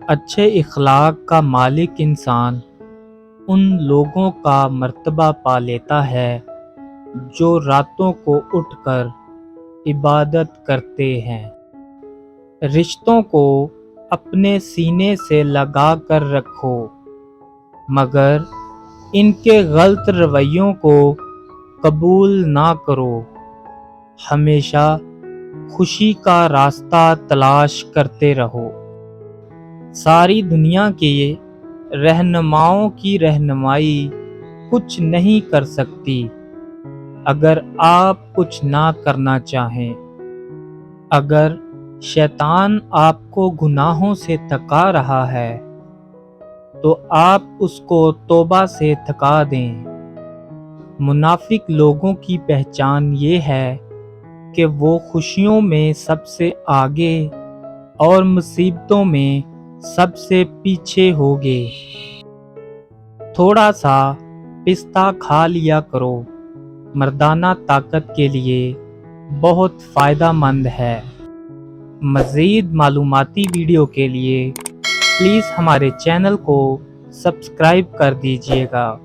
اچھے اخلاق کا مالک انسان ان لوگوں کا مرتبہ پا لیتا ہے جو راتوں کو اٹھ کر عبادت کرتے ہیں۔ رشتوں کو اپنے سینے سے لگا کر رکھو، مگر ان کے غلط رویوں کو قبول نہ کرو۔ ہمیشہ خوشی کا راستہ تلاش کرتے رہو۔ ساری دنیا کے رہنماؤں کی رہنمائی کچھ نہیں کر سکتی اگر آپ کچھ نہ کرنا چاہیں۔ اگر شیطان آپ کو گناہوں سے تھکا رہا ہے تو آپ اس کو توبہ سے تھکا دیں۔ منافق لوگوں کی پہچان یہ ہے کہ وہ خوشیوں میں سب سے آگے اور مصیبتوں میں سب سے پیچھے ہوگے۔ تھوڑا سا پستہ کھا لیا کرو، مردانہ طاقت کے لیے بہت فائدہ مند ہے۔ مزید معلوماتی ویڈیو کے لیے پلیز ہمارے چینل کو سبسکرائب کر دیجیے گا۔